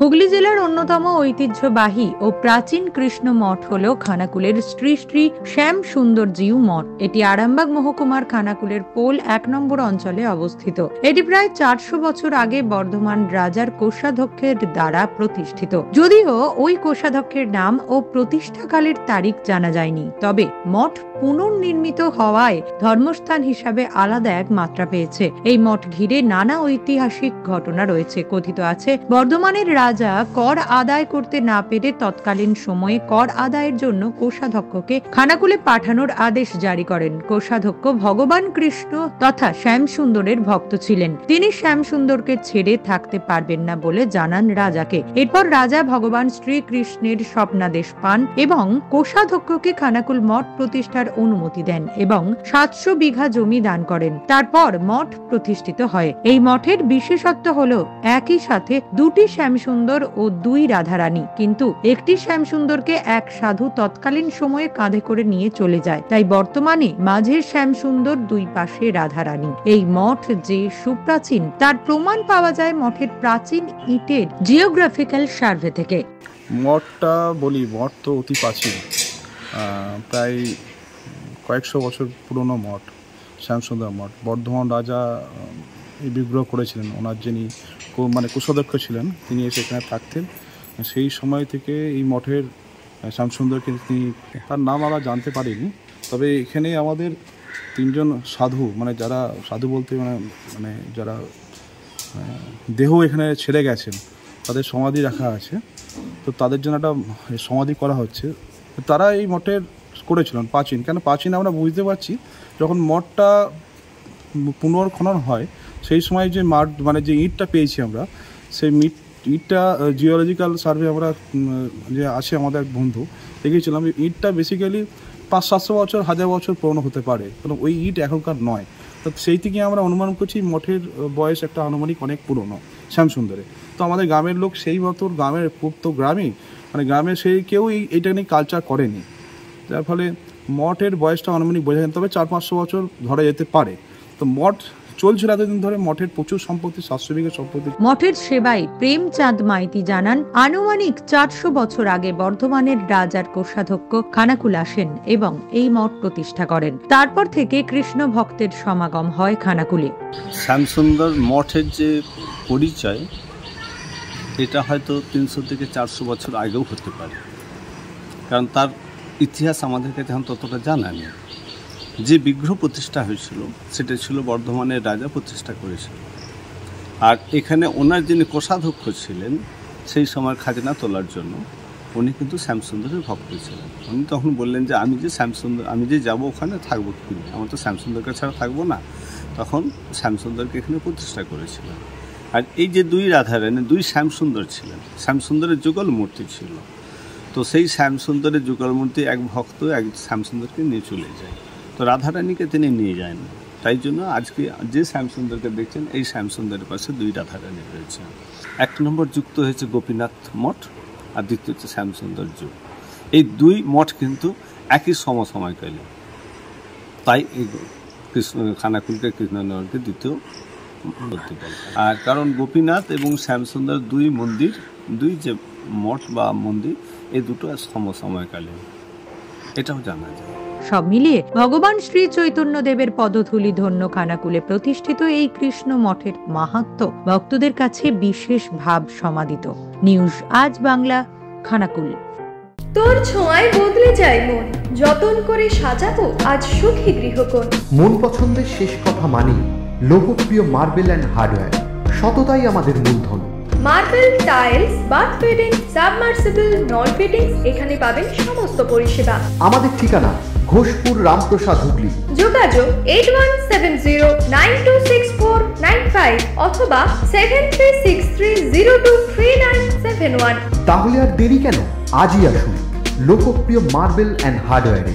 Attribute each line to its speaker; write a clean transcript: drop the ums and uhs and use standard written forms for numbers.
Speaker 1: হুগলি জেলার অন্যতম ঐতিহ্যবাহী ও প্রাচীন কৃষ্ণ মঠ হল খানাকুলের শ্রী শ্রী শ্যাম সুন্দর জিউ মঠ। এটি আরামবাগ মহকুমার খানাকুলের পোল 1 নম্বর অঞ্চলে অবস্থিত। এটি প্রায় 400 বছর আগে বর্ধমান রাজার কোষাধ্যক্ষের দ্বারা প্রতিষ্ঠিত। যদিও ওই কোষাধ্যক্ষের নাম ও প্রতিষ্ঠাকালের তারিখ জানা যায়নি, তবে মঠ পুনর্নির্মিত হওয়ায় ধর্মস্থান হিসাবে আলাদা এক মাত্রা পেয়েছে। এই মঠ ঘিরে নানা ঐতিহাসিক ঘটনা রয়েছে। কথিত আছে, বর্ধমানের রাজা কর আদায় করতে না পেরে তৎকালীন সময়ে কর আদায়ের জন্য কোষাধ্যক্ষকে খানাকুলে পাঠানোর আদেশ জারি করেন। কোষাধ্যক্ষ ভগবান কৃষ্ণ তথা শ্যামসুন্দরের ভক্ত ছিলেন। তিনি শ্যামসুন্দরকে ছেড়ে থাকতে পারবেন না বলে জানান রাজাকে। এরপর রাজা ভগবান শ্রীকৃষ্ণের স্বপ্নাদেশ পান এবং কোষাধ্যক্ষকে খানাকুল মঠ প্রতিষ্ঠার অনুমতি দেন এবং 700 বিঘা জমি দান করেন। তারপর মঠ প্রতিষ্ঠিত হয়। এই মঠের বিশেষত্ব হলো একই সাথে দুটি শ্যামসুন্দর ও 2 রাধারানী, কিন্তু একটি শ্যামসুন্দরকে এক সাধু তৎকালীন সময়ে কাঁধে করে নিয়ে চলে যায়। তাই বর্তমানে মাঝের শ্যামসুন্দর, 2 পাশে রাধারানী। এই মঠ যে সুপ্রাচীন তার প্রমাণ পাওয়া যায় মঠের প্রাচীন ইটের জিওগ্রাফিক্যাল সার্ভে থেকে।
Speaker 2: মঠটা মঠ তো অতি প্রাচীন, প্রায় কয়েকশো বছর পুরনো মঠ, শ্যামসুন্দর মঠ। বর্ধমান রাজা এই বিগ্রহ করেছিলেন। ওনার যিনি কোষাধ্যক্ষ ছিলেন, তিনি এসে এখানে থাকতেন। সেই সময় থেকে এই মঠের শ্যামসুন্দরকে তিনি, তার নাম আমরা জানতে পারিনি, তবে এখানে আমাদের 3 জন সাধু, যারা সাধু বলতে যারা দেহ এখানে ছেড়ে গেছেন, তাদের সমাধি রাখা আছে। তো তাদের জন্য একটা সমাধি করা হচ্ছে। তারা এই মঠের করেছিলেন প্রাচীন। কেন প্রাচীন আমরা বুঝতে পারছি, যখন মঠটা পুনর্খনন হয় সেই সময় যে যে ইটটা পেয়েছি আমরা, সেই ইটটা জিওলজিক্যাল সার্ভে আমরা যে আছে আমাদের এক বন্ধু দেখেছিলাম, ইটটা বেসিক্যালি 500-700 বছর, 1000 বছর পুরনো হতে পারে, কারণ ওই ইট এখনকার নয়। তো সেই থেকে আমরা অনুমান করছি মঠের বয়স একটা আনুমানিক অনেক পুরনো শ্যামসুন্দরে। তো আমাদের গ্রামের লোক সেই মতো গ্রামের তো গ্রামে গ্রামে সেই কেউ এইটা নিয়ে কালচার করেনি, যার ফলে মঠের বয়সটা আনুমানিক বোঝা যায়, তবে 400-500 বছর ধরা যেতে পারে। তো মঠ চলছিল এতদিন ধরে। মঠের প্রচুর সম্পত্তি, 700 বিঘা সম্পত্তি।
Speaker 1: মঠের সেবাই প্রেমচাঁদ মাইতি জানান, আনুমানিক 400 বছর আগে বর্ধমানের রাজার কোষাধ্যক্ষ খানাকুল আসেন এবং এই মঠ প্রতিষ্ঠা করেন। তারপর থেকে কৃষ্ণ ভক্তের সমাগম হয় খানাকুলে।
Speaker 3: শ্যামসুন্দর মঠের যে পরিচয়, এটা হয়তো 300 থেকে 400 বছর আগেও হতে পারে, কারণ তার ইতিহাস আমাদের কাছে এখন ততটা জানা নেই। যে বিগ্রহ প্রতিষ্ঠা হয়েছিল সেটা ছিল বর্ধমানের রাজা প্রতিষ্ঠা করেছিল। আর এখানে ওনার যিনি কোষাধ্যক্ষ ছিলেন, সেই সময় খাজনা তোলার জন্য উনি কিন্তু শ্যামসুন্দরের ভক্ত ছিলেন। উনি তখন বললেন যে আমি যে যাব ওখানে থাকবো কি, আমার তো শ্যামসুন্দরকে ছাড়া থাকবো না। তখন শ্যামসুন্দরকে এখানে প্রতিষ্ঠা করেছিলেন। আর এই যে 2 রাধারানী, 2 শ্যামসুন্দর ছিলেন, শ্যামসুন্দরের যুগল মূর্তি ছিল। তো সেই শ্যামসুন্দরের যুগল মূর্তি এক ভক্ত এক শ্যামসুন্দরকে নিয়ে চলে যায়। তো রাধারানীকে তিনি নিয়ে যান। তাই জন্য আজকে যে শ্যামসুন্দরকে দেখছেন, এই শ্যামসুন্দরের পাশে 2 রাধারানী রয়েছে। 1 নম্বর যুক্ত হয়েছে গোপীনাথ মঠ, আর দ্বিতীয় হচ্ছে শ্যামসুন্দর যুগ। এই 2 মঠ কিন্তু একই সমসাময়িকালে। তাই এই খানাকুলকে কৃষ্ণনগরকে দ্বিতীয় বলতে পারে। আর কারণ গোপীনাথ এবং শ্যামসুন্দর 2 মন্দির, 2 যে মঠ বা মন্দির, এই দুটো সমসাময়িকালীন, এটাও জানা যায়।
Speaker 1: সব মিলিয়ে ভগবান শ্রী চৈতন্য দেবের পদধূলি ধন্য খানাকুলে প্রতিষ্ঠিত এই কৃষ্ণ মঠের মাহাত্ম্য ভক্তদের কাছে বিশেষ ভাব সমাদিত। নিউজ আজ বাংলা, খানাকুল।
Speaker 4: তোর ছোঁয়ায় বদলে যায় মন, যতন করে সাজাবো আজ সুখী গৃহকোণ।
Speaker 5: মন পছন্দের শেষ কথা মানি লোকপ্রিয় মার্বেল অ্যান্ড হার্ডওয়্যার, সততাই আমাদের মূলধন।
Speaker 4: Marble, tiles, bath fitting, submersible, নল ফিটিংস, এখানে পাবেন সমস্ত পরিষেবা।
Speaker 5: আমাদের ঠিকানা ঘোষপুর, রামপ্রসাদ, হুগলি।
Speaker 4: যোগাযোগ 8170926495 অথবা 7363023971।
Speaker 5: তাহলে আর দেরি কেন, আজই আসুন লোকপ্রিয় মার্বেল অ্যান্ড হার্ডওয়্যারে।